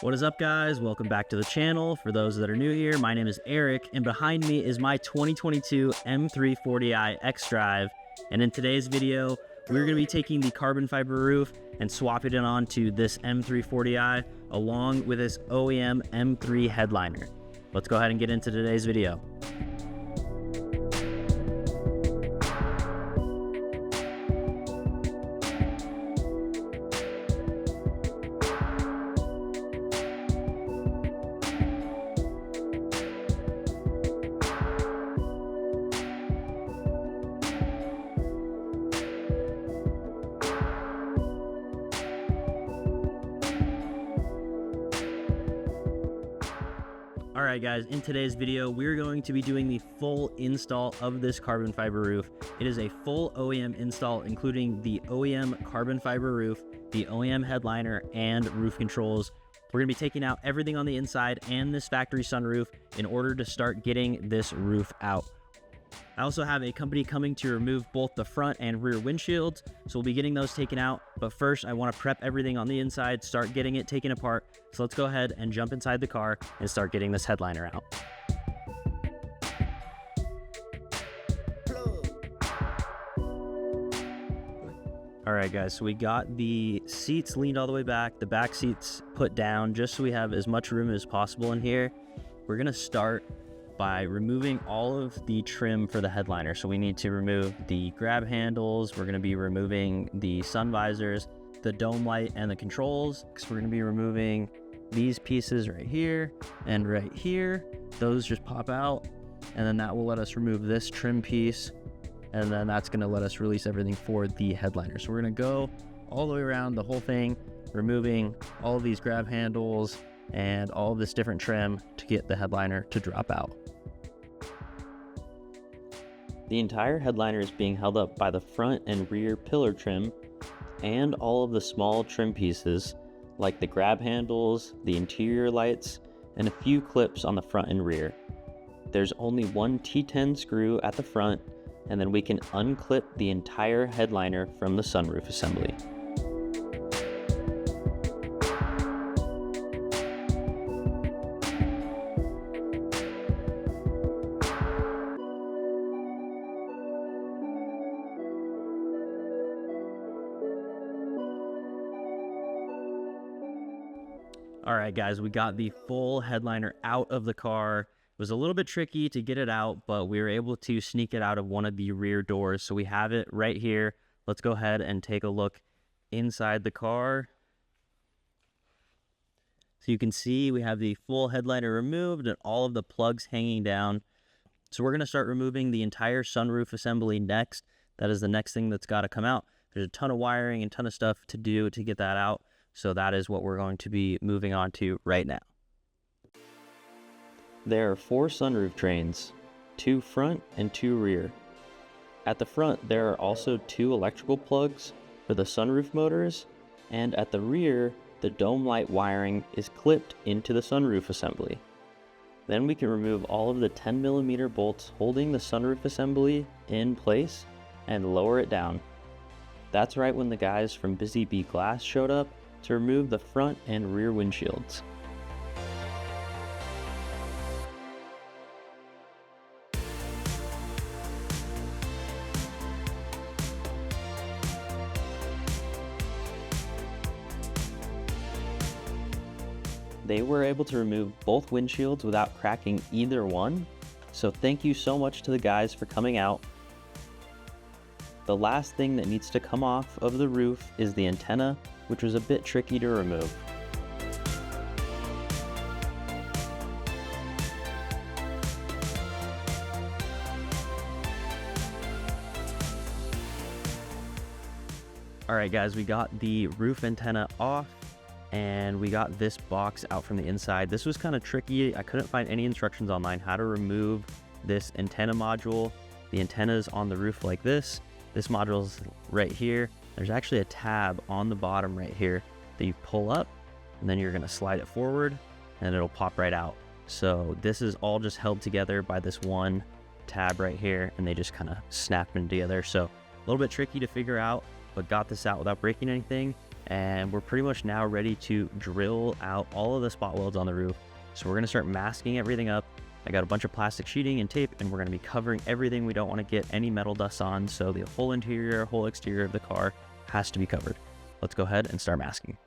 What is up, guys? Welcome back to the channel. For those that are new here, my name is Eric, and behind me is my 2022 M340i X-Drive. And in today's video, we're going to be taking the carbon fiber roof and swapping it onto this M340i along with this OEM M3 headliner. Let's go ahead and get into today's video. Alright guys, in today's video, we're going to be doing the full install of this carbon fiber roof. It is a full OEM install, including the OEM carbon fiber roof, the OEM headliner, and roof controls. We're going to be taking out everything on the inside and this factory sunroof in order to start getting this roof out. I also have a company coming to remove both the front and rear windshields, so we'll be getting those taken out. But first, I want to prep everything on the inside, start getting it taken apart. So let's go ahead and jump inside the car and start getting this headliner out. All right, guys, so we got the seats leaned all the way back, the back seats put down just so we have as much room as possible in here. We're going to start by removing all of the trim for the headliner. So we need to remove the grab handles. We're going to be removing the sun visors, the dome light, and the controls. So we're going to be removing these pieces right here and right here. Those just pop out, and then that will let us remove this trim piece, and then that's going to let us release everything for the headliner. So we're going to go all the way around the whole thing, removing all of these grab handles and all of this different trim to get the headliner to drop out. The entire headliner is being held up by the front and rear pillar trim and all of the small trim pieces like the grab handles, the interior lights, and a few clips on the front and rear. There's only one T10 screw at the front, and then we can unclip the entire headliner from the sunroof assembly. All right, guys, we got the full headliner out of the car. It was a little bit tricky to get it out, but we were able to sneak it out of one of the rear doors. So we have it right here. Let's go ahead and take a look inside the car. So you can see we have the full headliner removed and all of the plugs hanging down. So we're going to start removing the entire sunroof assembly next. That is the next thing that's got to come out. There's a ton of wiring and ton of stuff to do to get that out. So that is what we're going to be moving on to right now. There are 4 sunroof drains, 2 front and 2 rear. At the front, there are also 2 electrical plugs for the sunroof motors, and at the rear, the dome light wiring is clipped into the sunroof assembly. Then we can remove all of the 10mm bolts holding the sunroof assembly in place and lower it down. That's right when the guys from Busy Bee Glass showed up to remove the front and rear windshields. They were able to remove both windshields without cracking either one, so thank you so much to the guys for coming out. The last thing that needs to come off of the roof is the antenna, which was a bit tricky to remove. All right, guys, we got the roof antenna off and we got this box out from the inside. This was kind of tricky. I couldn't find any instructions online how to remove this antenna module. The antenna is on the roof like this. This module's right here. There's actually a tab on the bottom right here that you pull up, and then you're gonna slide it forward and it'll pop right out. So this is all just held together by this one tab right here, and they just kind of snap them together. So a little bit tricky to figure out, but got this out without breaking anything. and we're pretty much now ready to drill out all of the spot welds on the roof. So we're gonna start masking everything up. I got a bunch of plastic sheeting and tape, and we're gonna be covering everything. We don't wanna get any metal dust on, so the whole interior, whole exterior of the car has to be covered. Let's go ahead and start masking.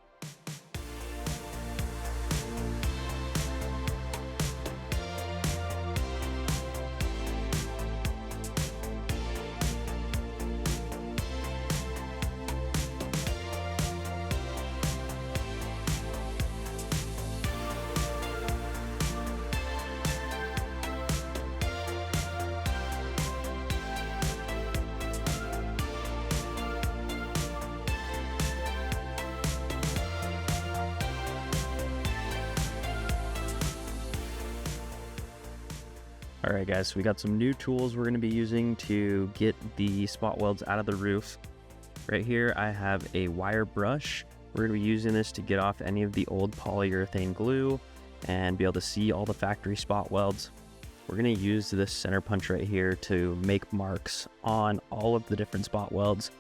All right, guys, so we got some new tools we're going to be using to get the spot welds out of the roof. Right here, I have a wire brush. We're going to be using this to get off any of the old polyurethane glue and be able to see all the factory spot welds. We're going to use this center punch right here to make marks on all of the different spot welds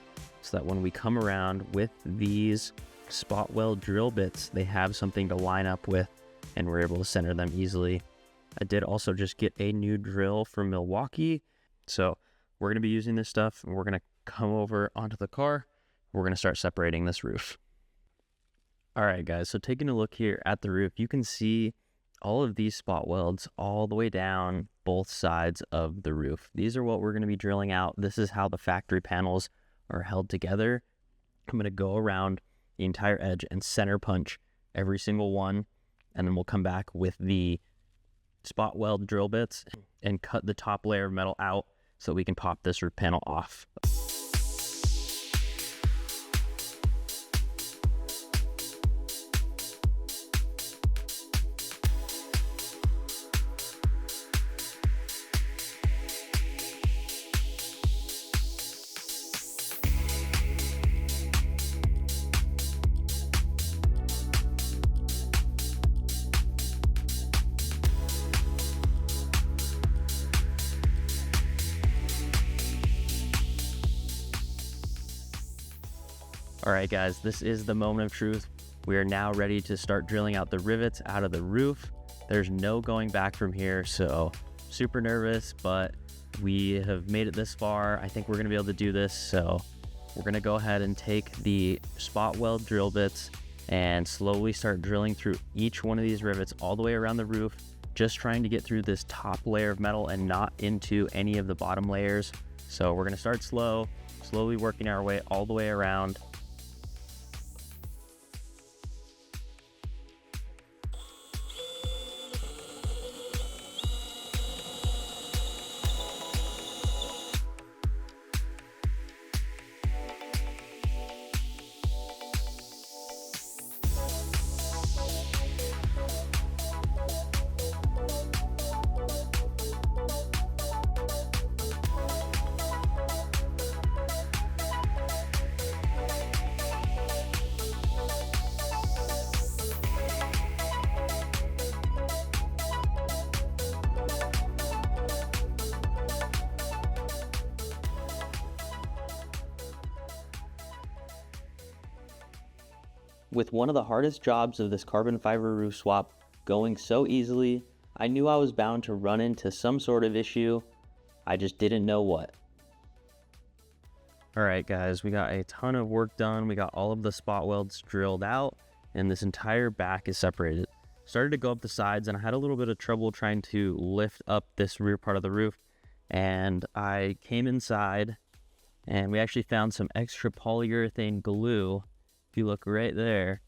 so that when we come around with these spot weld drill bits, they have something to line up with and we're able to center them easily. I did also just get a new drill from Milwaukee. So we're going to be using this stuff and we're going to come over onto the car. We're going to start separating this roof. All right, guys, so taking a look here at the roof, you can see all of these spot welds all the way down both sides of the roof. These are what we're going to be drilling out. This is how the factory panels are held together. I'm going to go around the entire edge and center punch every single one. And then we'll come back with the spot weld drill bits and cut the top layer of metal out so we can pop this roof panel off. All right, guys, this is the moment of truth. We are now ready to start drilling out the rivets out of the roof. There's no going back from here, so super nervous, but we have made it this far. I think we're gonna be able to do this, so we're gonna go ahead and take the spot weld drill bits and slowly start drilling through each one of these rivets all the way around the roof, just trying to get through this top layer of metal and not into any of the bottom layers. So we're gonna start slow, slowly working our way all the way around. With one of the hardest jobs of this carbon fiber roof swap going so easily, I knew I was bound to run into some sort of issue. I just didn't know what. All right, guys, we got a ton of work done. We got all of the spot welds drilled out and this entire back is separated. Started to go up the sides and I had a little bit of trouble trying to lift up this rear part of the roof. And I came inside and we actually found some extra polyurethane glue. If you look right there,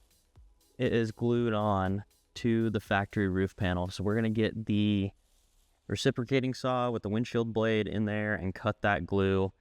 it is glued on to the factory roof panel. So we're gonna get the reciprocating saw with the windshield blade in there and cut that glue.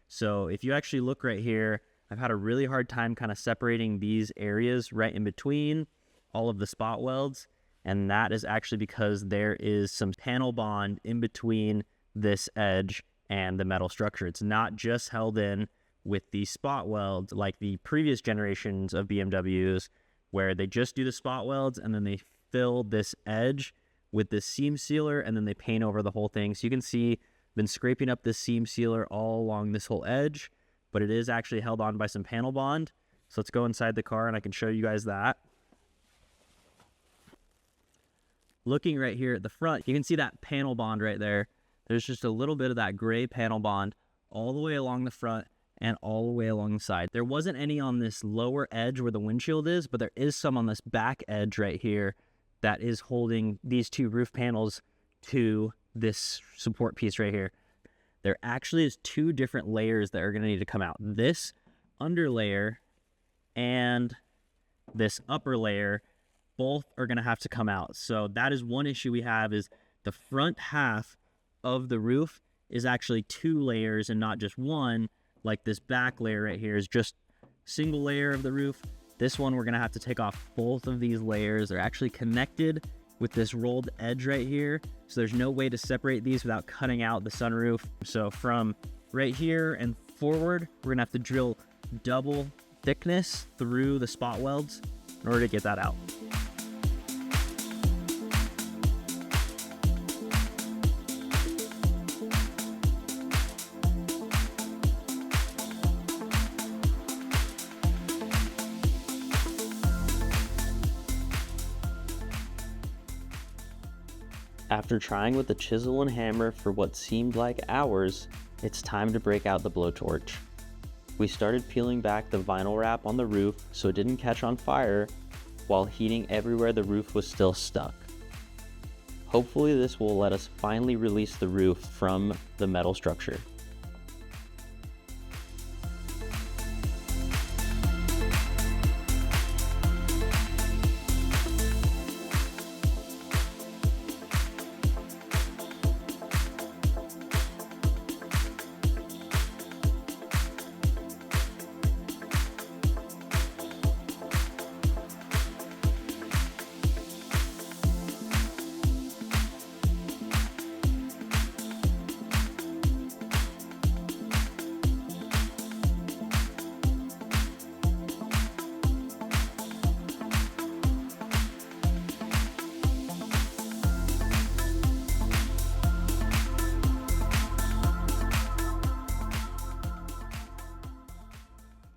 So if you actually look right here, I've had a really hard time kind of separating these areas right in between all of the spot welds. And that is actually because there is some panel bond in between this edge and the metal structure. It's not just held in with the spot welds like the previous generations of BMWs where they just do the spot welds and then they fill this edge with this seam sealer and then they paint over the whole thing. So you can see I've been scraping up this seam sealer all along this whole edge, but it is actually held on by some panel bond. So let's go inside the car and I can show you guys that. Looking right here at the front, you can see that panel bond right there. There's just a little bit of that gray panel bond all the way along the front and all the way along the side. There wasn't any on this lower edge where the windshield is, but there is some on this back edge right here that is holding these two roof panels to this support piece right here. There actually is two different layers that are going to need to come out. This under layer and this upper layer, both are going to have to come out. So that is one issue we have, is the front half of the roof is actually two layers and not just one. Like this back layer right here is just single layer of the roof. This one, we're going to have to take off both of these layers. They're actually connected with this rolled edge right here. So there's no way to separate these without cutting out the sunroof. So from right here and forward, we're going to have to drill double thickness through the spot welds in order to get that out. After trying with the chisel and hammer for what seemed like hours, it's time to break out the blowtorch. We started peeling back the vinyl wrap on the roof so it didn't catch on fire while heating everywhere the roof was still stuck. Hopefully this will let us finally release the roof from the metal structure.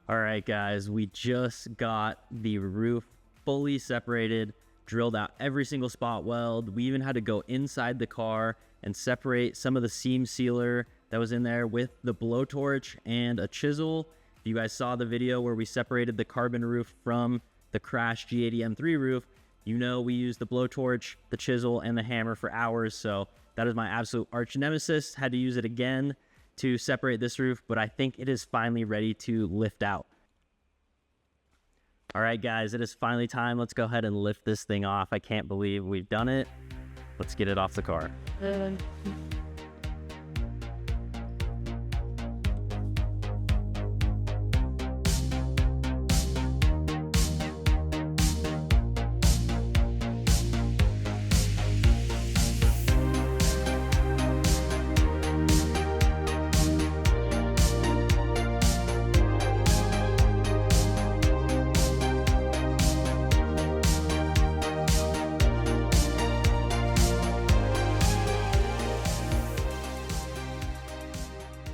All right, guys, we just got the roof fully separated, drilled out every single spot weld. We even had to go inside the car and separate some of the seam sealer that was in there with the blowtorch and a chisel. If you guys saw the video where we separated the carbon roof from the crashed G80 M3 roof, you know we used the blowtorch, the chisel, and the hammer for hours. So that is my absolute arch nemesis. Had to use it again to separate this roof, but I think it is finally ready to lift out. All right, guys, it is finally time. Let's go ahead and lift this thing off. I can't believe we've done it. Let's get it off the car.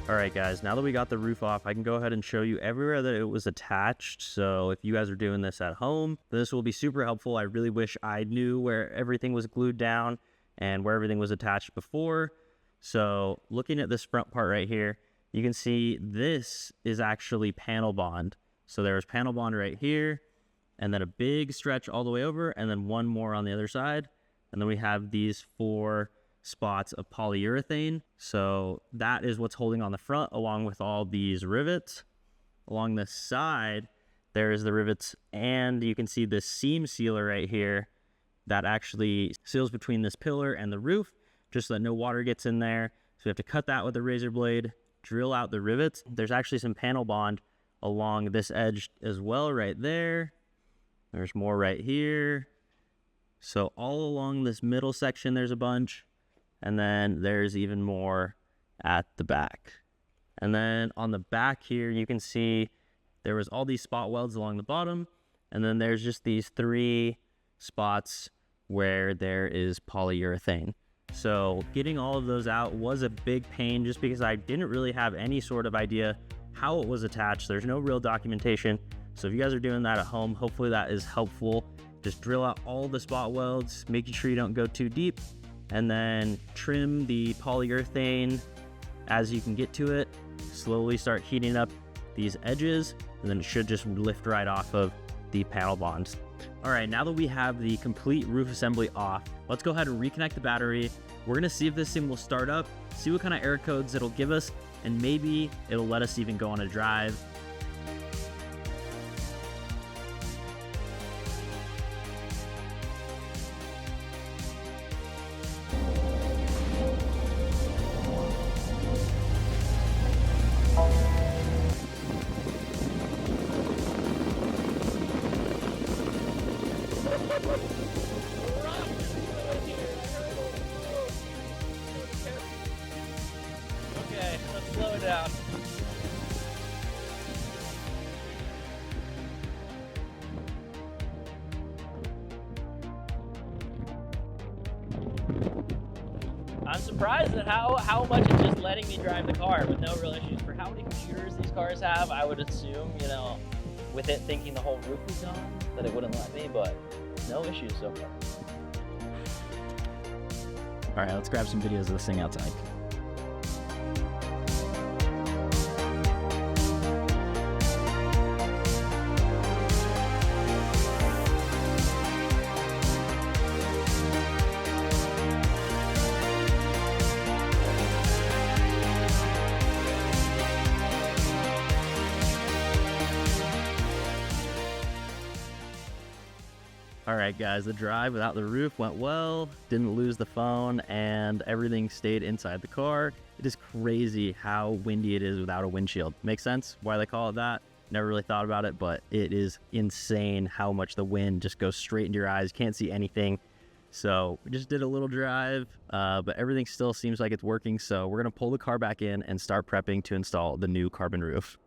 All right, guys, now that we got the roof off, I can go ahead and show you everywhere that it was attached. So if you guys are doing this at home, this will be super helpful. I really wish I knew where everything was glued down and where everything was attached before. So looking at this front part right here, you can see this is actually panel bond. So there's panel bond right here, and then a big stretch all the way over, and then one more on the other side. And then we have these 4 spots of polyurethane. So that is what's holding on the front, along with all these rivets. Along the side, there's the rivets, and you can see the seam sealer right here that actually seals between this pillar and the roof, just so that no water gets in there. So we have to cut that with a razor blade, drill out the rivets. There's actually some panel bond along this edge as well right there. There's more right here. So all along this middle section, there's a bunch. And then there's even more at the back. And then on the back here, you can see there was all these spot welds along the bottom. And then there's just these 3 spots where there is polyurethane. So getting all of those out was a big pain, just because I didn't really have any sort of idea how it was attached. There's no real documentation. So if you guys are doing that at home, hopefully that is helpful. Just drill out all the spot welds, making sure you don't go too deep, and then trim the polyurethane as you can get to it. Slowly start heating up these edges, and then it should just lift right off of the panel bonds. All right, now that we have the complete roof assembly off, let's go ahead and reconnect the battery. We're gonna see if this thing will start up, see what kind of error codes it'll give us, and maybe it'll let us even go on a drive. Okay, let's slow it down. I'm surprised at how much it's just letting me drive the car with no real issues. For how many computers these cars have, I would assume, you know, with it thinking the whole roof was gone, that it wouldn't let me, but no issues so far. All right, let's grab some videos of this thing outside. All right, guys, the drive without the roof went well, didn't lose the phone, and everything stayed inside the car. It is crazy how windy it is without a windshield. Makes sense why they call it that? Never really thought about it, but it is insane how much the wind just goes straight into your eyes. Can't see anything. So we just did a little drive, but everything still seems like it's working. So we're gonna pull the car back in and start prepping to install the new carbon roof.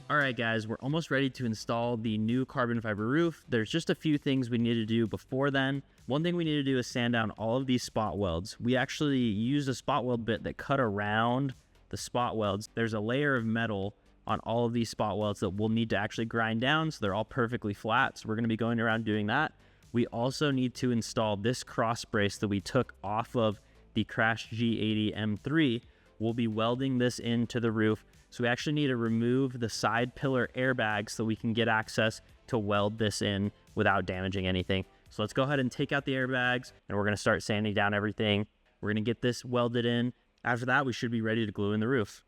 All right, guys, we're almost ready to install the new carbon fiber roof. There's just a few things we need to do before then. One thing we need to do is sand down all of these spot welds. We actually used a spot weld bit that cut around the spot welds. There's a layer of metal on all of these spot welds that we'll need to actually grind down so they're all perfectly flat. So we're gonna be going around doing that. We also need to install this cross brace that we took off of the crashed G80 M3. We'll be welding this into the roof. So we actually need to remove the side pillar airbags so we can get access to weld this in without damaging anything. So let's go ahead and take out the airbags, and we're gonna start sanding down everything. We're gonna get this welded in. After that, we should be ready to glue in the roof.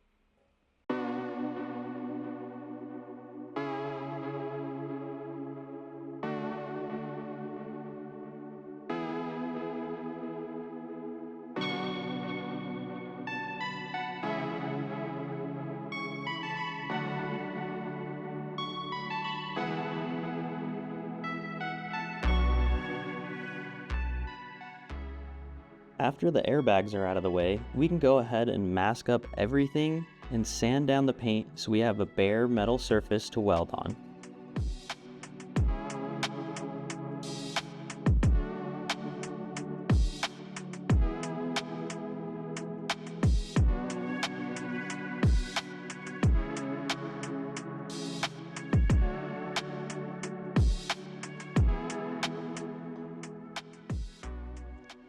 After the airbags are out of the way, we can go ahead and mask up everything and sand down the paint so we have a bare metal surface to weld on.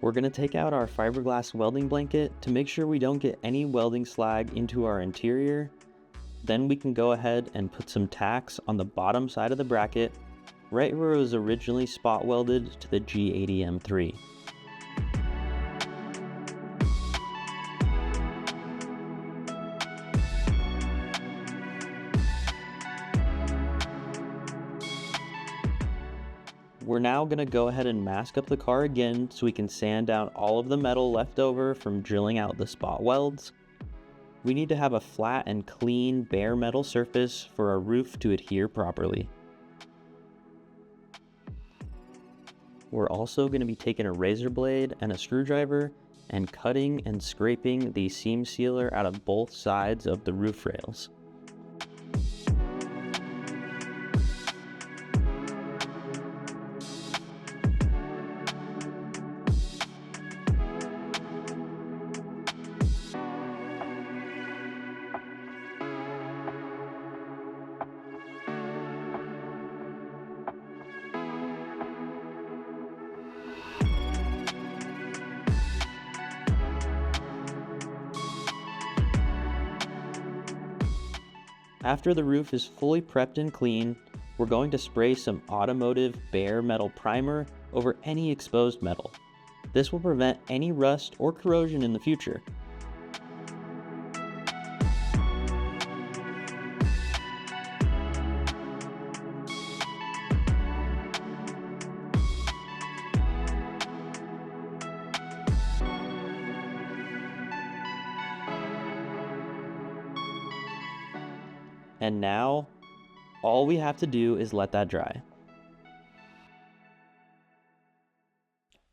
We're going to take out our fiberglass welding blanket to make sure we don't get any welding slag into our interior. Then we can go ahead and put some tacks on the bottom side of the bracket, right where it was originally spot welded to the G80 M3. We're now going to go ahead and mask up the car again so we can sand down all of the metal left over from drilling out the spot welds. We need to have a flat and clean bare metal surface for our roof to adhere properly. We're also going to be taking a razor blade and a screwdriver and cutting and scraping the seam sealer out of both sides of the roof rails. After the roof is fully prepped and clean, we're going to spray some automotive bare metal primer over any exposed metal. This will prevent any rust or corrosion in the future. And now, all we have to do is let that dry.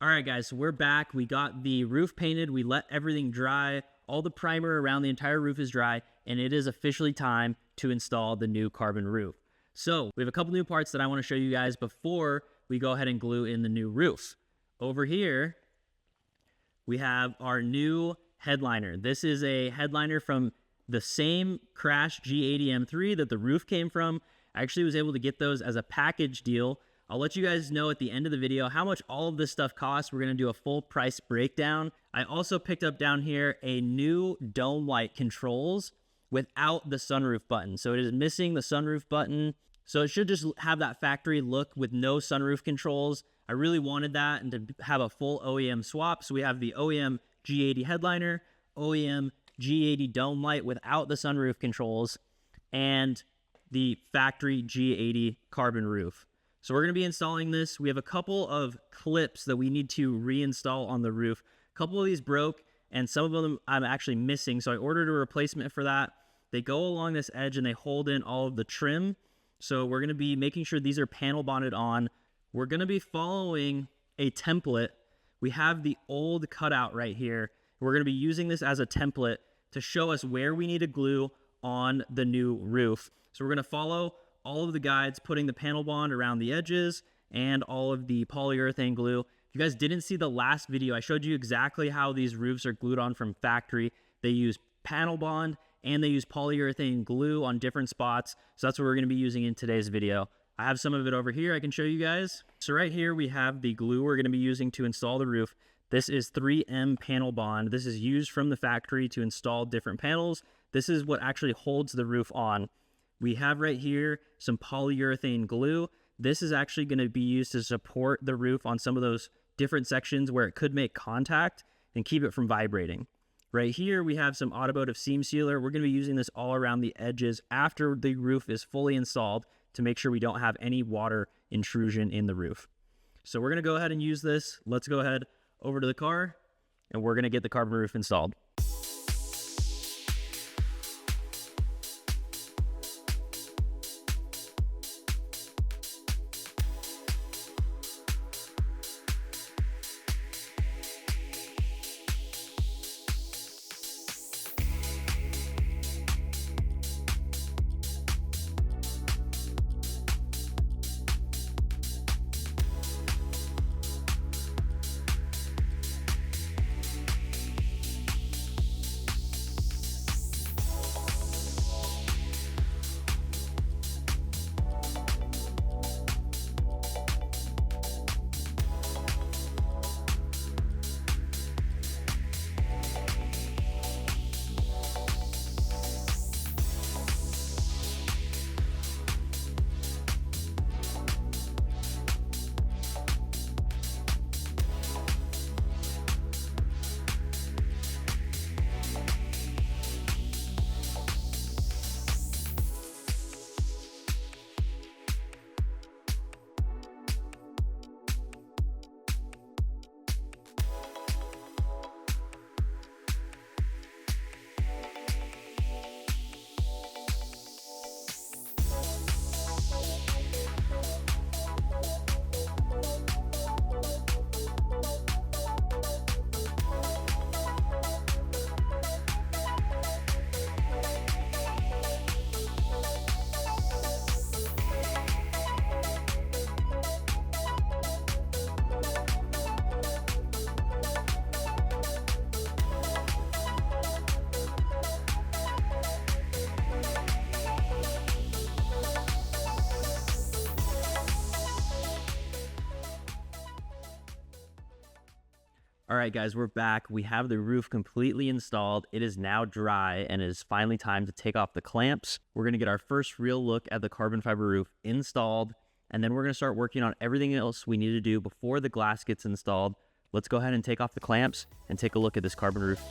All right, guys, so we're back. We got the roof painted. We let everything dry. All the primer around the entire roof is dry, and it is officially time to install the new carbon roof. So we have a couple new parts that I want to show you guys before we go ahead and glue in the new roof. Over here, we have our new headliner. This is a headliner from the same crashed G80 M3 that the roof came from. I actually was able to get those as a package deal. I'll let you guys know at the end of the video how much all of this stuff costs. We're gonna do a full price breakdown. I also picked up down here a new dome light controls without the sunroof button. So it is missing the sunroof button. So it should just have that factory look with no sunroof controls. I really wanted that and to have a full OEM swap. So we have the OEM G80 headliner, OEM G80 dome light without the sunroof controls, and the factory G80 carbon roof. So we're going to be installing this. We have a couple of clips that we need to reinstall on the roof. A couple of these broke, and some of them I'm actually missing, so I ordered a replacement for that. They go along this edge and they hold in all of the trim. So we're going to be making sure these are panel bonded on. We're going to be following a template. We have the old cutout right here. We're going to be using this as a template to show us where we need to glue on the new roof. So we're going to follow all of the guides, putting the panel bond around the edges and all of the polyurethane glue. If you guys didn't see the last video, I showed you exactly how these roofs are glued on from factory. They use panel bond and they use polyurethane glue on different spots. So that's what we're going to be using in today's video. I have some of it over here I can show you guys. So right here we have the glue we're going to be using to install the roof. This is 3M panel bond. This is used from the factory to install different panels. This is what actually holds the roof on. We have right here some polyurethane glue. This is actually going to be used to support the roof on some of those different sections where it could make contact and keep it from vibrating. Right here we have some automotive seam sealer. We're going to be using this all around the edges after the roof is fully installed to make sure we don't have any water intrusion in the roof. So we're going to go ahead and use this. Let's go ahead over to the car and we're going to get the carbon roof installed. All right, guys, we're back. We have the roof completely installed. It is now dry and it is finally time to take off the clamps. We're going to get our first real look at the carbon fiber roof installed, and then we're going to start working on everything else we need to do before the glass gets installed. Let's go ahead and take off the clamps and take a look at this carbon roof.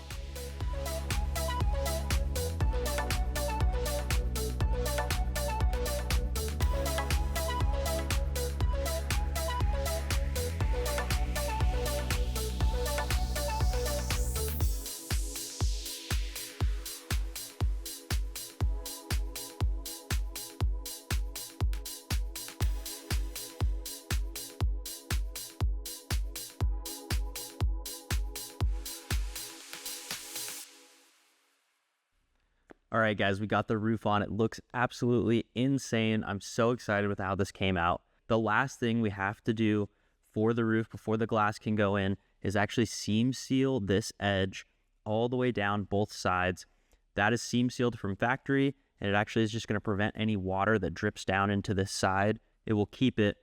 All right, guys, we got the roof on. It looks absolutely insane. I'm so excited with how this came out. The last thing we have to do for the roof before the glass can go in is actually seam seal this edge all the way down both sides. That is seam sealed from factory, and it actually is just going to prevent any water that drips down into this side. It will keep it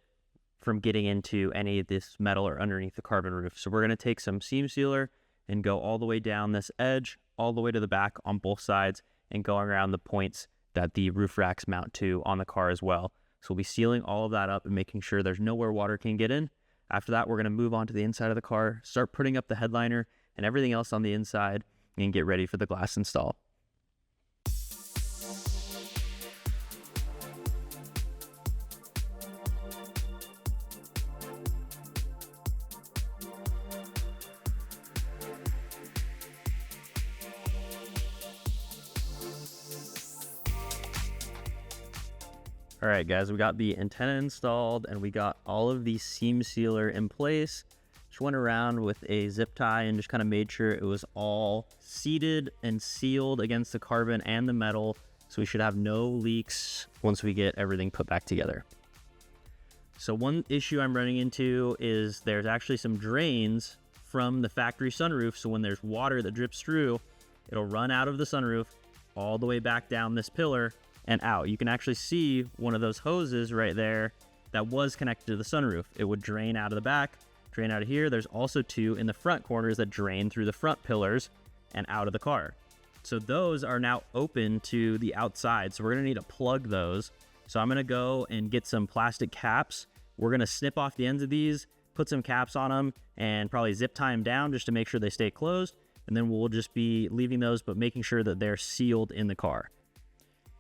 from getting into any of this metal or underneath the carbon roof. So we're going to take some seam sealer and go all the way down this edge, all the way to the back on both sides, and going around the points that the roof racks mount to on the car as well. So we'll be sealing all of that up and making sure there's nowhere water can get in. After that, we're going to move on to the inside of the car, start putting up the headliner and everything else on the inside, and get ready for the glass install. All right, guys, we got the antenna installed and we got all of the seam sealer in place. Just went around with a zip tie and just kind of made sure it was all seated and sealed against the carbon and the metal, so we should have no leaks once we get everything put back together. So one issue I'm running into is there's actually some drains from the factory sunroof, so when there's water that drips through, it'll run out of the sunroof all the way back down this pillar and out. You can actually see one of those hoses right there that was connected to the sunroof. It would drain out of the back, drain out of here. There's also two in the front corners that drain through the front pillars and out of the car. So those are now open to the outside. So we're gonna need to plug those. So I'm gonna go and get some plastic caps. We're gonna snip off the ends of these, put some caps on them, and probably zip tie them down just to make sure they stay closed. And then we'll just be leaving those, but making sure that they're sealed in the car.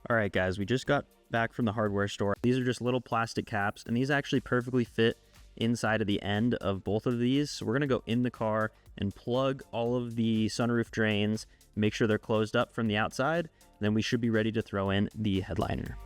All right, guys, we just got back from the hardware store. These are just little plastic caps, and these actually perfectly fit inside of the end of both of these. So we're gonna go in the car and plug all of the sunroof drains, make sure they're closed up from the outside, and then we should be ready to throw in the headliner.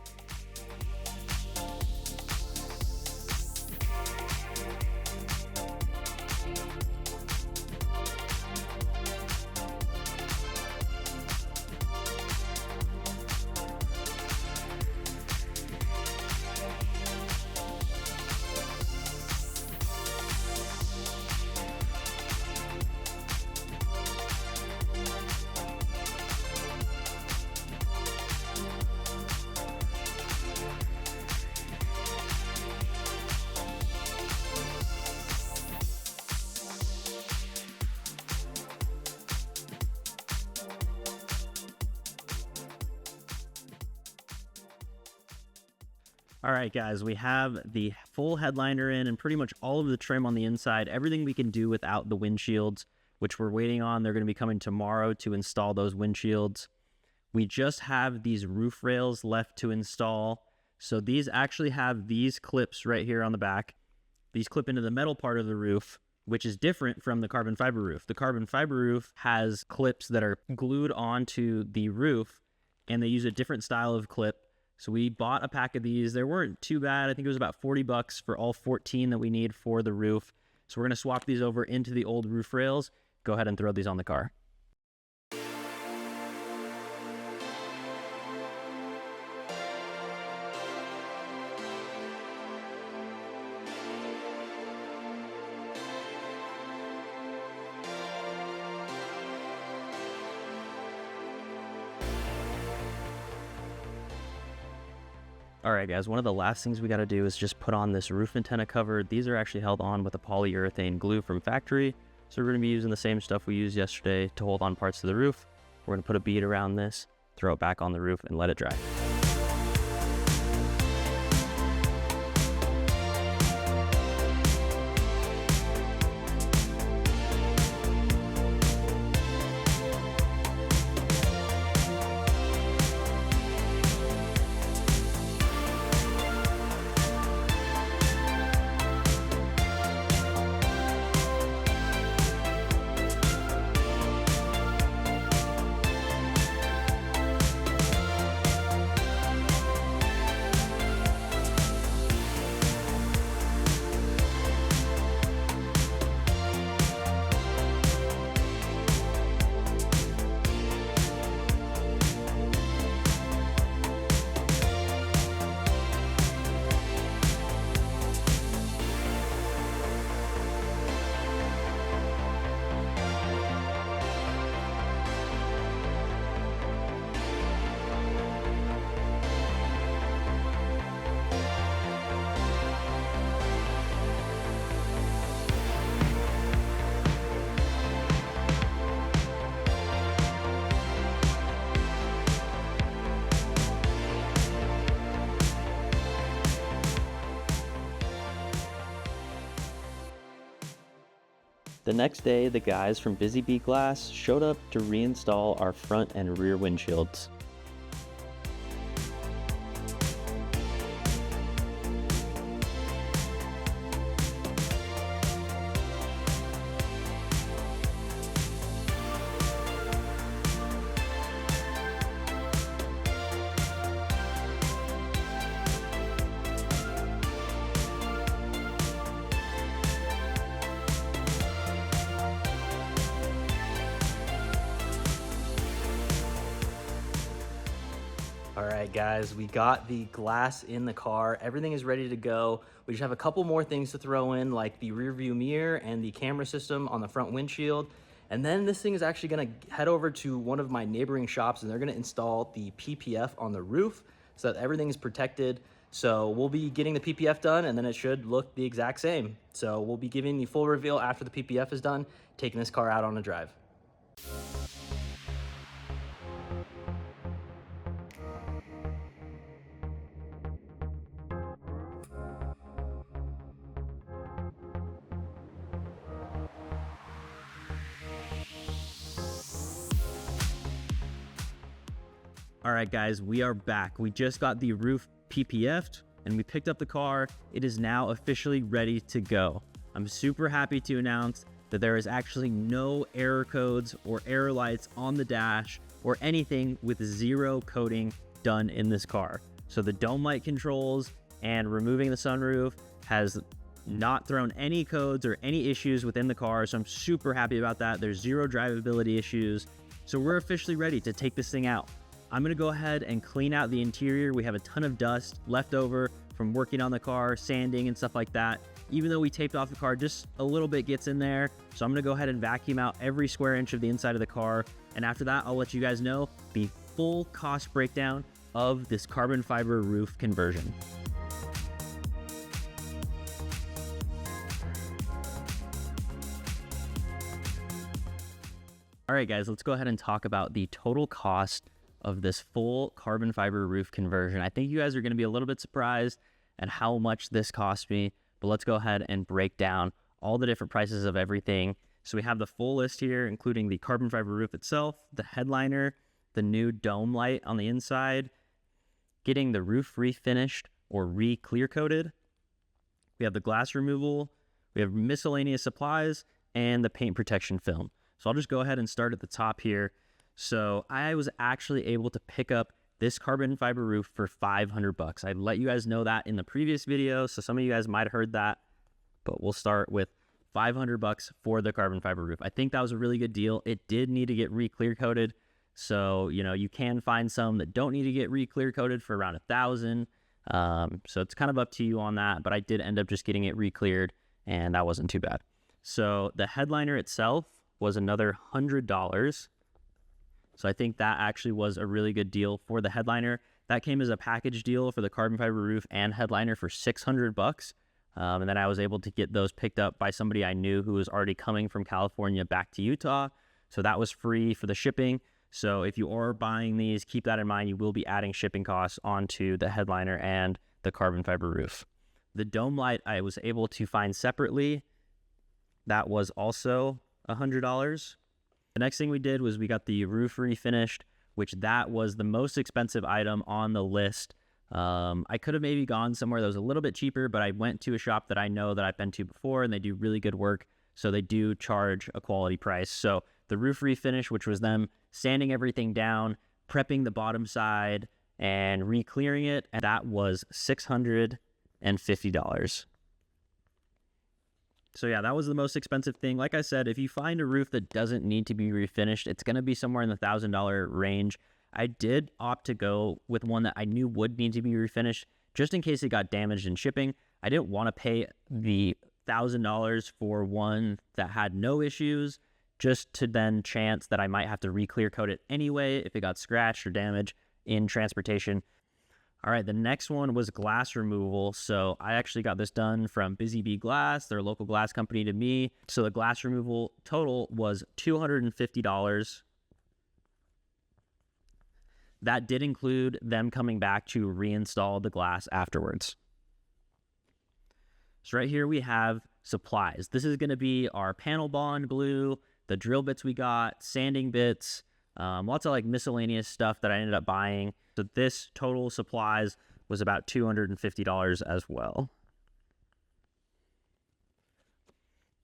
All right, guys, we have the full headliner in and pretty much all of the trim on the inside, everything we can do without the windshields, which we're waiting on. They're going to be coming tomorrow to install those windshields. We just have these roof rails left to install. So these actually have these clips right here on the back. These clip into the metal part of the roof, which is different from the carbon fiber roof. The carbon fiber roof has clips that are glued onto the roof, and they use a different style of clip. So we bought a pack of these. They weren't too bad. I think it was about $40 for all 14 that we need for the roof. So we're going to swap these over into the old roof rails. Go ahead and throw these on the car. All right, guys, one of the last things we got to do is just put on this roof antenna cover. These are actually held on with a polyurethane glue from factory. So So we're going to be using the same stuff we used yesterday to hold on parts of the roof. We're going to put a bead around this, throw it back on the roof, and let it dry. The next day, the guys from Busy Bee Glass showed up to reinstall our front and rear windshields. All right, guys, we got the glass in the car. Everything is ready to go. We just have a couple more things to throw in, like the rear view mirror and the camera system on the front windshield. And then this thing is actually gonna head over to one of my neighboring shops, and they're gonna install the PPF on the roof so that everything is protected. So we'll be getting the PPF done, and then it should look the exact same. So we'll be giving the full reveal after the PPF is done, taking this car out on a drive. All right, guys, we are back. We just got the roof PPF'd and we picked up the car. It is now officially ready to go. I'm super happy to announce that there is actually no error codes or error lights on the dash or anything with zero coding done in this car. So the dome light controls and removing the sunroof has not thrown any codes or any issues within the car. So I'm super happy about that. There's zero drivability issues. So we're officially ready to take this thing out. I'm gonna go ahead and clean out the interior. We have a ton of dust left over from working on the car, sanding and stuff like that. Even though we taped off the car, just a little bit gets in there. So I'm gonna go ahead and vacuum out every square inch of the inside of the car. And after that, I'll let you guys know the full cost breakdown of this carbon fiber roof conversion. All right, guys, let's go ahead and talk about the total cost of this full carbon fiber roof conversion. I think you guys are going to be a little bit surprised at how much this cost me, but let's go ahead and break down all the different prices of everything. So we have the full list here, including the carbon fiber roof itself, the headliner, the new dome light on the inside, getting the roof refinished or re-clear coated. We have the glass removal, we have miscellaneous supplies, and the paint protection film. So I'll just go ahead and start at the top here. So I was actually able to pick up this carbon fiber roof for 500 bucks. I let you guys know that in the previous video, so some of you guys might have heard that, but we'll start with 500 bucks for the carbon fiber roof. I think that was a really good deal. It did need to get re-clear coated. So, you know, you can find some that don't need to get re-clear coated for around $1,000. So it's kind of up to you on that, but I did end up just getting it re-cleared and that wasn't too bad. So the headliner itself was another $100. So I think that actually was a really good deal for the headliner. That came as a package deal for the carbon fiber roof and headliner for 600 bucks. And then I was able to get those picked up by somebody I knew who was already coming from California back to Utah. So that was free for the shipping. So if you are buying these, keep that in mind. You will be adding shipping costs onto the headliner and the carbon fiber roof. The dome light I was able to find separately. That was also $100. The next thing we did was we got the roof refinished, which that was the most expensive item on the list. I could have maybe gone somewhere that was a little bit cheaper, but I went to a shop that I know that I've been to before, and they do really good work. So they do charge a quality price. So the roof refinish, which was them sanding everything down, prepping the bottom side, and re-clearing it, and that was $650. So yeah, that was the most expensive thing. Like I said, if you find a roof that doesn't need to be refinished, it's going to be somewhere in the $1,000 range. I did opt to go with one that I knew would need to be refinished, just in case it got damaged in shipping. I didn't want to pay the $1,000 for one that had no issues, just to then chance that I might have to re-clear coat it anyway if it got scratched or damaged in transportation. All right, the next one was glass removal. So I actually got this done from Busy Bee Glass, their local glass company to me. So the glass removal total was $250. That did include them coming back to reinstall the glass afterwards. So right here we have supplies. This is going to be our panel bond glue, the drill bits we got, sanding bits, lots of like miscellaneous stuff that I ended up buying. So this total supplies was about $250 as well.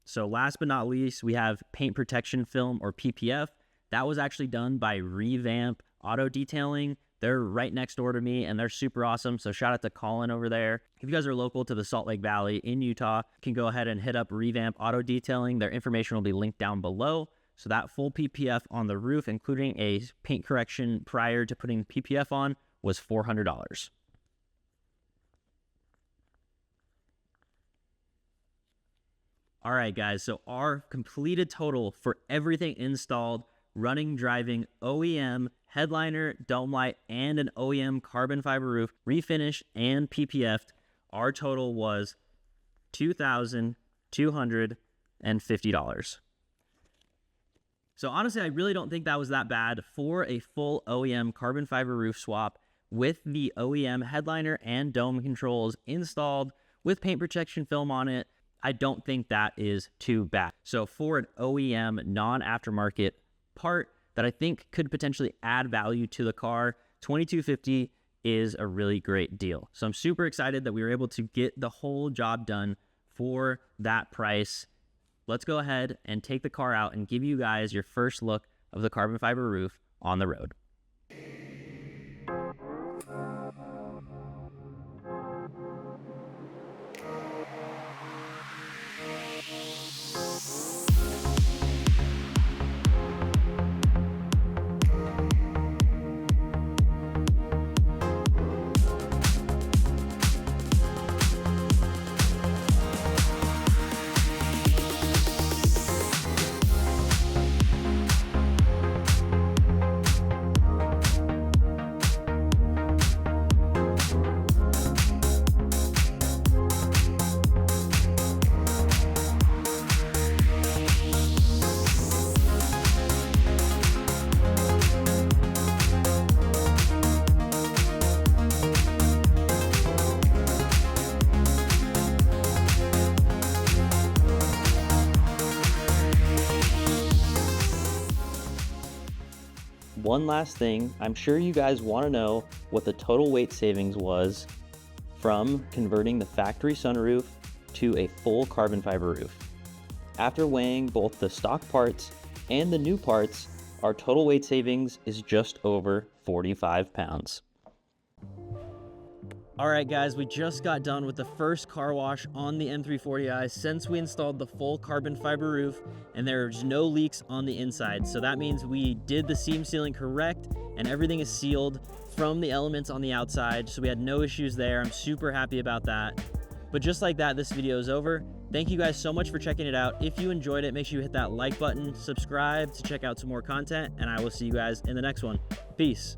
So last but not least, we have paint protection film, or PPF. That was actually done by REVAMP Auto Detailing. They're right next door to me, and they're super awesome. So shout out to Colin over there. If you guys are local to the Salt Lake Valley in Utah, you can go ahead and hit up REVAMP Auto Detailing. Their information will be linked down below. So that full PPF on the roof, including a paint correction prior to putting PPF on, was $400. All right, guys. So our completed total for everything installed, running, driving, OEM, headliner, dome light, and an OEM carbon fiber roof, refinish, and PPF'd, our total was $2,250. So honestly, I really don't think that was that bad for a full OEM carbon fiber roof swap with the OEM headliner and dome controls installed with paint protection film on it. I don't think that is too bad. So for an OEM non-aftermarket part that I think could potentially add value to the car, $2,250 is a really great deal. So I'm super excited that we were able to get the whole job done for that price. Let's go ahead and take the car out and give you guys your first look of the carbon fiber roof on the road. One last thing, I'm sure you guys want to know what the total weight savings was from converting the factory sunroof to a full carbon fiber roof. After weighing both the stock parts and the new parts, our total weight savings is just over 45 pounds. All right, guys, we just got done with the first car wash on the M340i since we installed the full carbon fiber roof, and there's no leaks on the inside. So that means we did the seam sealing correct and everything is sealed from the elements on the outside. So we had no issues there. I'm super happy about that. But just like that, this video is over. Thank you guys so much for checking it out. If you enjoyed it, make sure you hit that like button, subscribe to check out some more content, and I will see you guys in the next one. Peace.